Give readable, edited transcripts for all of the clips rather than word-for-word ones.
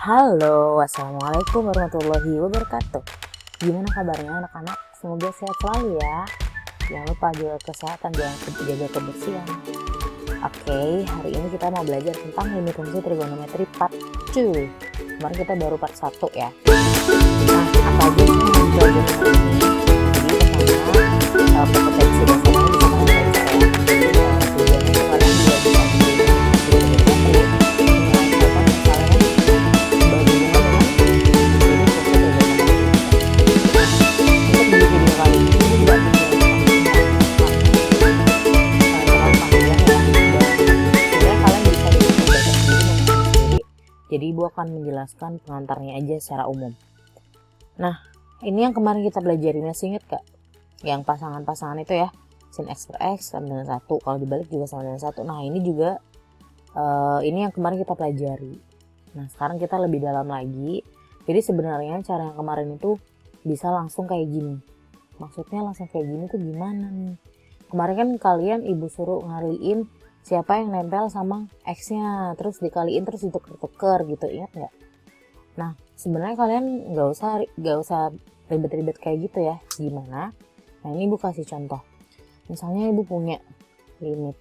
Halo, assalamualaikum warahmatullahi wabarakatuh. Gimana kabarnya anak-anak? Semoga sehat selalu ya. Jangan lupa jaga kesehatan, jangan jaga kebersihan. Oke, hari ini kita mau belajar tentang limit fungsi trigonometri part 2. Kemarin kita baru part 1 ya. Nah, apa aja sih yang kita belajar hari ini? Jadi pertama, kompetensi dasarnya bisa kalian baca ya. Tujuannya itu kalian juga bisa jadi ibu akan menjelaskan pengantarnya aja secara umum. Nah, ini yang kemarin kita belajar, masih ingat gak? Yang pasangan-pasangan itu ya, sin x per x sama dengan 1, kalau dibalik juga sama dengan 1. Nah, ini juga ini yang kemarin kita pelajari. Nah, sekarang kita lebih dalam lagi. Jadi sebenarnya cara yang kemarin itu bisa langsung kayak gini. Maksudnya langsung kayak gini tuh gimana nih? Kemarin kan kalian ibu suruh ngaliin siapa yang nempel sama X-nya, terus dikaliin terus dituker-tuker gitu, ingat nggak? Nah, sebenarnya kalian nggak usah ribet-ribet kayak gitu ya. Gimana? Nah, ini ibu kasih contoh. Misalnya ibu punya limit,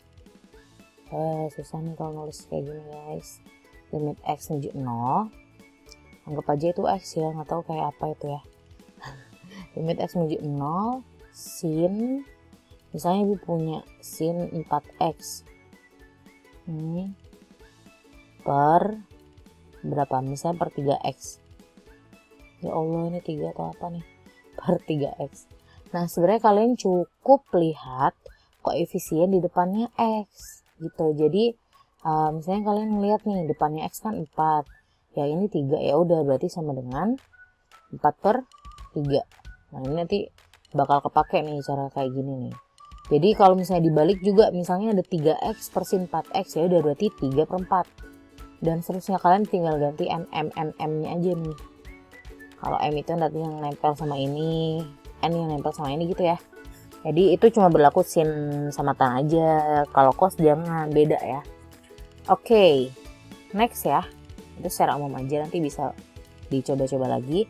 susah nih kalau nulis kayak gini guys. Limit X menuju 0, anggap aja itu X ya, nggak tahu kayak apa itu ya. Limit X menuju 0, sin, misalnya ibu punya sin 4X. Per berapa, misalnya per 3x. Ya Allah, ini 3 atau apa nih? Per 3x. Nah, sebenarnya kalian cukup lihat koefisien di depannya x gitu. Jadi misalnya kalian ngeliat nih depannya x kan 4, ya ini 3, ya udah berarti sama dengan 4 per 3. Nah, ini nanti bakal kepake nih cara kayak gini nih. Jadi kalau misalnya dibalik juga, misalnya ada 3x per sin 4x, ya udah berarti 3 per 4. Dan seterusnya, kalian tinggal ganti m-nya aja nih. Kalau m itu nanti yang nempel sama ini, n yang nempel sama ini gitu ya. Jadi itu cuma berlaku sin sama tan aja. Kalau cos jangan, beda ya. Oke, next ya. Itu secara umum aja, nanti bisa dicoba-coba lagi.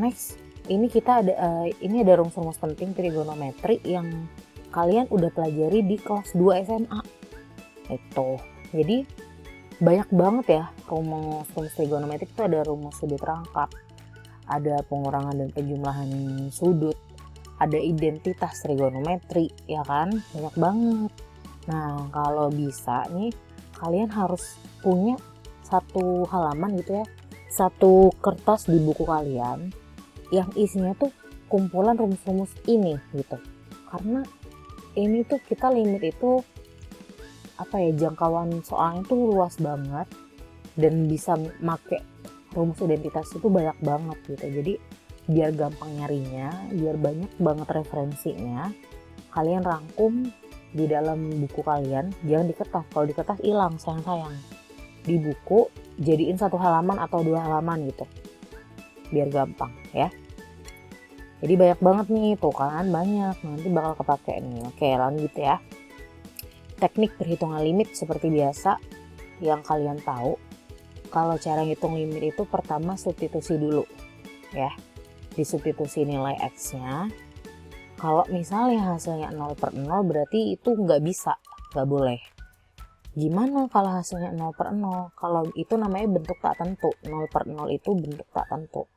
Next, ini kita ada rumus-rumus penting trigonometri yang kalian udah pelajari di kelas 2 SMA. Itu. Jadi banyak banget ya rumus trigonometri. Itu ada rumus sudut rangkap, ada pengurangan dan penjumlahan sudut, ada identitas trigonometri, ya kan? Banyak banget. Nah, kalau bisa nih kalian harus punya satu halaman gitu ya, satu kertas di buku kalian yang isinya tuh kumpulan rumus-rumus ini gitu. Karena ini tuh kita limit itu jangkauan soalnya tuh luas banget dan bisa make rumus identitas itu banyak banget gitu. Jadi biar gampang nyarinya, biar banyak banget referensinya, kalian rangkum di dalam buku kalian, jangan di kertas. Kalau di kertas hilang, sayang. Di buku jadiin 1 halaman atau 2 halaman gitu, biar gampang ya. Jadi banyak banget nih, tuh kan banyak, nanti bakal kepake nih. Oke, lanjut ya. Teknik perhitungan limit seperti biasa yang kalian tahu. Kalau cara ngitung limit itu pertama substitusi dulu ya. Disubstitusi nilai x-nya. Kalau misalnya hasilnya 0 per 0 berarti itu nggak bisa, nggak boleh. Gimana kalau hasilnya 0 per 0? Kalau itu namanya bentuk tak tentu. 0 per 0 itu bentuk tak tentu.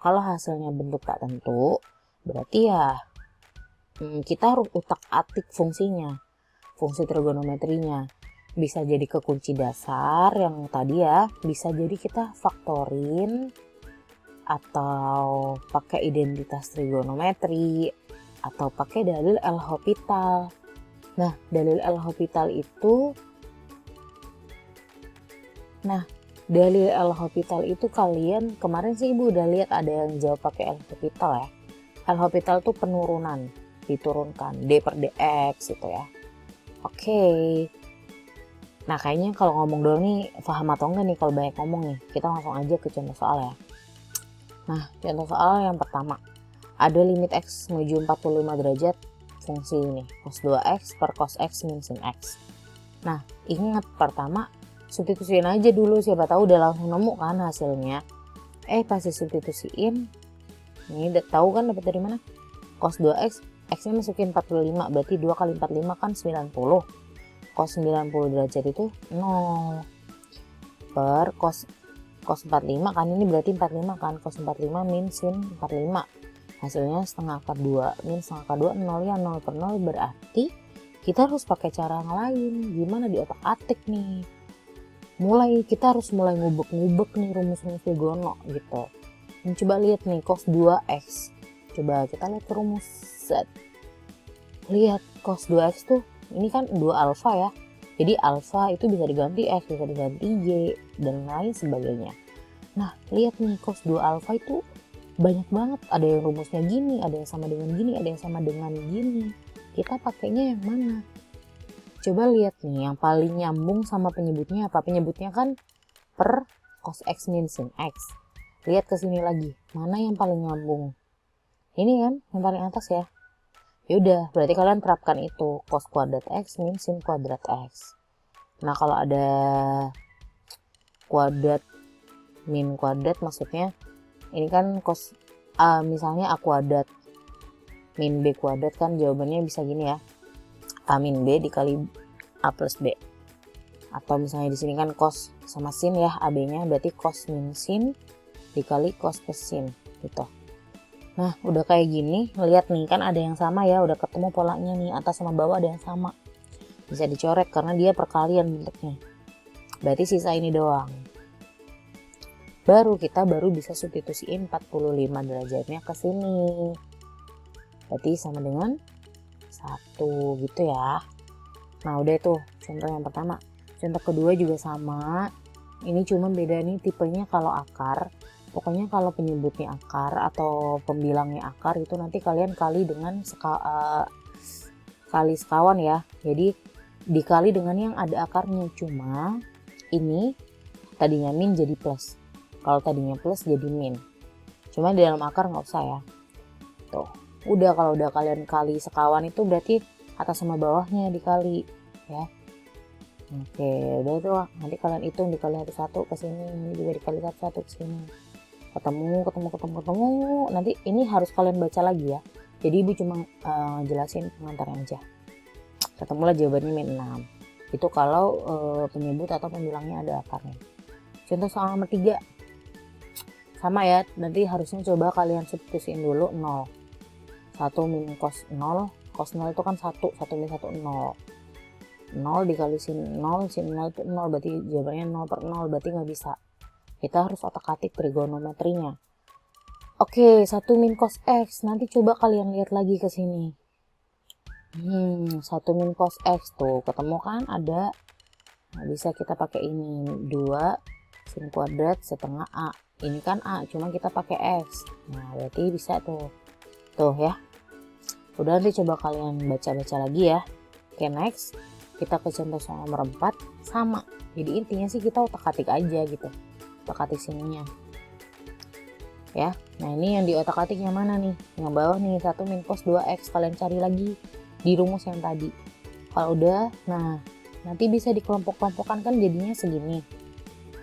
Kalau hasilnya bentuk tak tentu, berarti ya kita harus utak-atik fungsinya, fungsi trigonometrinya. Bisa jadi ke kunci dasar yang tadi ya, bisa jadi kita faktorin, atau pakai identitas trigonometri, atau pakai dalil L'Hopital. Nah, dalil L'Hopital itu kalian kemarin sih ibu udah lihat ada yang jawab pakai L'Hopital ya. L'Hopital tuh penurunan, diturunkan d per dx gitu ya. Oke. Nah, kayaknya kalau ngomong doang nih paham atau enggak nih kalau banyak ngomong nih. Kita langsung aja ke contoh soal ya. Nah, contoh soal yang pertama. Ada limit x menuju 45 derajat fungsi ini, cos 2x per cos x min sin x. Nah, ingat pertama substitusiin aja dulu, siapa tahu udah langsung nemu kan hasilnya. Pas disubstitusiin, ini udah tahu kan dapat dari mana? Cos 2x, x-nya masukin 45, berarti 2 kali 45 kan 90. Cos 90 derajat itu 0 per cos 45 kan, ini berarti 45 kan, cos 45 min sin 45, hasilnya setengah akar 2 min setengah akar 2 0 ya, 0 per 0 berarti kita harus pakai cara yang lain. Gimana? Di otak atik nih, kita harus mulai ngubek-ngubek nih rumus-rumus trigono gitu. Coba lihat nih cos 2x, coba kita lihat ke rumus set. Lihat cos 2x tuh, ini kan 2 alfa ya, jadi alfa itu bisa diganti x, bisa diganti y, dan lain sebagainya. Nah lihat nih cos 2 alfa itu banyak banget, ada yang rumusnya gini, ada yang sama dengan gini, ada yang sama dengan gini. Kita pakainya yang mana? Coba lihat nih, yang paling nyambung sama penyebutnya apa? Penyebutnya kan per cos x min sin x. Lihat ke sini lagi, mana yang paling nyambung? Ini kan yang paling atas ya. Yaudah, berarti kalian terapkan itu, cos kuadrat x min sin kuadrat x. Nah kalau ada kuadrat min kuadrat, maksudnya ini kan cos misalnya a kuadrat min b kuadrat, kan jawabannya bisa gini ya, a min b dikali a plus b. Atau misalnya di sini kan cos sama sin ya, ab nya berarti cos min sin dikali cos plus sin gitu. Nah udah kayak gini, lihat nih kan ada yang sama ya, udah ketemu polanya nih, atas sama bawah ada yang sama, bisa dicoret karena dia perkalian bentuknya. Berarti sisa ini doang, kita baru bisa substitusiin 45 derajatnya ke sini, berarti sama dengan 1 gitu ya. Nah udah itu contoh yang pertama. Contoh kedua juga sama, ini cuma beda nih tipenya. Kalau akar, pokoknya kalau penyebutnya akar atau pembilangnya akar itu nanti kalian kali dengan kali sekawan ya, jadi dikali dengan yang ada akarnya. Cuma ini tadinya min jadi plus, kalau tadinya plus jadi min, cuma di dalam akar nggak usah ya. Tuh udah, kalau udah kalian kali sekawan itu berarti atas sama bawahnya dikali ya. Oke udah itu, nanti kalian hitung dikali satu ke sini, ini juga dikali satu ke sini, ketemu. Nanti ini harus kalian baca lagi ya, jadi ibu cuma jelasin pengantarnya aja. Ketemulah jawabannya min 6, itu kalau penyebut atau pembilangnya ada akarnya. Contoh soal nomor 3 sama ya, nanti harusnya coba kalian substitusiin dulu 0. 1 min cos 0, cos 0 itu kan 1 min 1 0. 0 dikali sin 0 itu 0, berarti jawabannya 0 per 0, berarti nggak bisa. Kita harus otak-atik trigonometrinya. Oke, 1 min cos x, nanti coba kalian lihat lagi ke sini. 1 min cos x tuh ketemu kan ada. Nah, bisa kita pakai ini 2 sin kuadrat setengah a. Ini kan a, cuma kita pakai x. Nah, berarti bisa tuh ya. Udah, nanti coba kalian baca-baca lagi ya. Oke, next kita ke contoh soal nomor 4 sama. Jadi intinya sih kita otak-atik aja gitu, otak-atik sininya ya. Nah ini yang di otak-atik yang mana nih? Yang bawah nih, 1 min cos 2x. Kalian cari lagi di rumus yang tadi. Kalau udah, nah nanti bisa dikelompok-kelompokkan kan jadinya segini,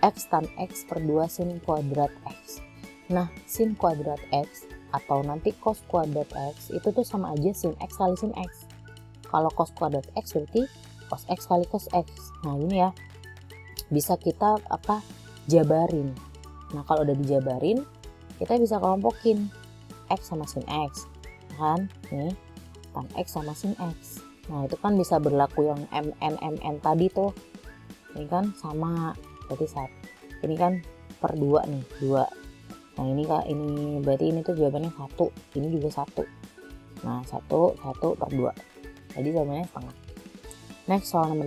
x tan x per 2 sin kuadrat x. Nah sin kuadrat x atau nanti cos kuadrat x itu tuh sama aja sin x kali sin x. Kalau cos kuadrat x berarti cos x kali cos x. Nah ini ya, bisa kita jabarin. Nah kalau udah dijabarin, kita bisa kelompokin x sama sin x kan, nih tan x sama sin x. Nah itu kan bisa berlaku yang mn tadi tuh, ini kan sama, berarti ini kan per 2 nih, 2. Nah ini berarti ini tuh jawabannya 1, ini juga 1. Nah 1 per 2, jadi jawabannya setengah. Next soal nomor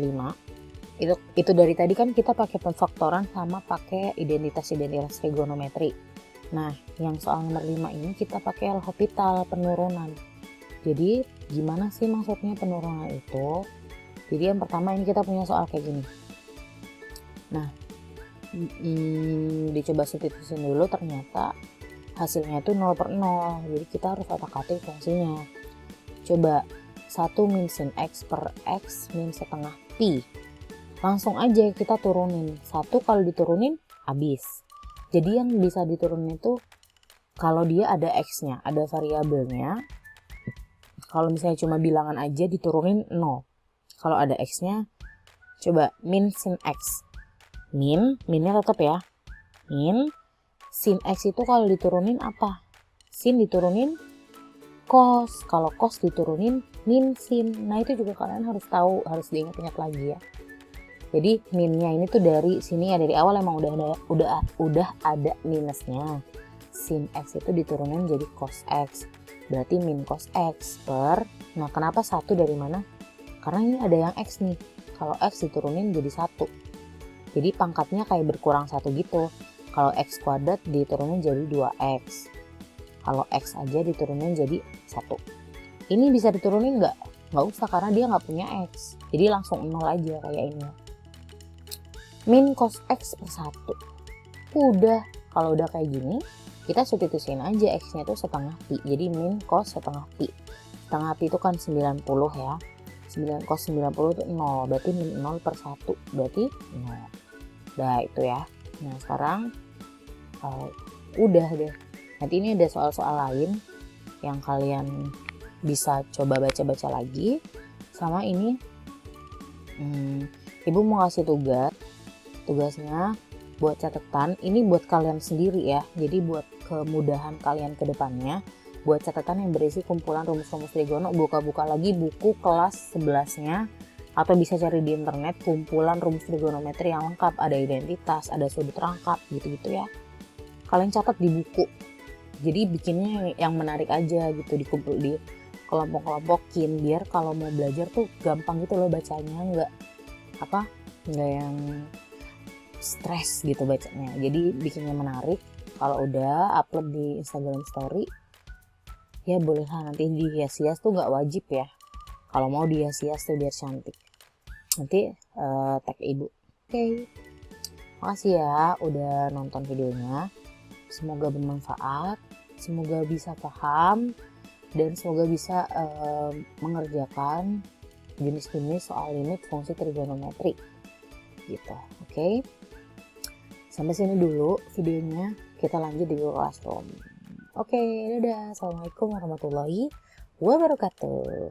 5, itu dari tadi kan kita pakai pemfaktoran sama pakai identitas trigonometri. Nah yang soal nomor 5 ini kita pakai L'Hopital, penurunan. Jadi gimana sih maksudnya penurunan itu? Jadi yang pertama ini kita punya soal kayak gini. Nah dicoba substitusi dulu, ternyata hasilnya itu 0 per 0. Jadi kita harus otak-atik fungsinya. Coba 1 min sin x per x min setengah pi. langsung aja kita turunin. 1 kalau diturunin habis. Jadi yang bisa diturunin itu kalau dia ada X-nya, ada variabelnya. Kalau misalnya cuma bilangan aja diturunin 0. Kalau ada X-nya, coba min sin X. Minnya tetap ya. Min, sin X itu kalau diturunin apa? Sin diturunin cos. Kalau cos diturunin min sin. Nah itu juga kalian harus tahu, harus diingat-ingat lagi ya. Jadi minnya ini tuh dari sini ya, dari awal emang udah ada minusnya. Sin X itu diturunin jadi cos X. Berarti min cos X per, nah kenapa 1 dari mana? Karena ini ada yang X nih. Kalau X diturunin jadi 1. Jadi pangkatnya kayak berkurang 1 gitu. Kalau X kuadrat diturunin jadi 2X. Kalau X aja diturunin jadi 1. Ini bisa diturunin nggak? Nggak usah karena dia nggak punya X. Jadi langsung 0 aja kayak ini. Min cos X per 1. Udah, kalau udah kayak gini, kita substitusiin aja X-nya itu setengah pi. Jadi min cos setengah pi. Setengah pi itu kan 90 ya. 9 cos 90 itu 0. Berarti min 0 per 1. Berarti 0. Udah itu ya. Nah sekarang udah deh. Nanti ini ada soal-soal lain yang kalian bisa coba baca-baca lagi. Sama ini ibu mau kasih tugasnya buat catatan. Ini buat kalian sendiri ya, jadi buat kemudahan kalian ke depannya. Buat catatan yang berisi kumpulan rumus-rumus trigono, buka-buka lagi buku kelas 11-nya, atau bisa cari di internet kumpulan rumus trigonometri yang lengkap, ada identitas, ada sudut rangkap gitu-gitu ya. Kalian catat di buku, jadi bikinnya yang menarik aja gitu, dikumpul di kelompok-kelompokin, biar kalau mau belajar tuh gampang gitu loh bacanya, nggak yang stres gitu bacanya. Jadi bikinnya menarik. Kalau udah upload di Instagram story ya bolehlah nanti dihias-hias tuh, nggak wajib ya. Kalau mau dihias-hias tuh biar cantik, nanti tag ibu. Oke. Makasih ya udah nonton videonya, semoga bermanfaat, semoga bisa paham, dan semoga bisa mengerjakan jenis-jenis soal limit fungsi trigonometri gitu. Oke. Sampai sini dulu videonya, kita lanjut di Google Classroom. Oke, dadah. Assalamualaikum warahmatullahi wabarakatuh.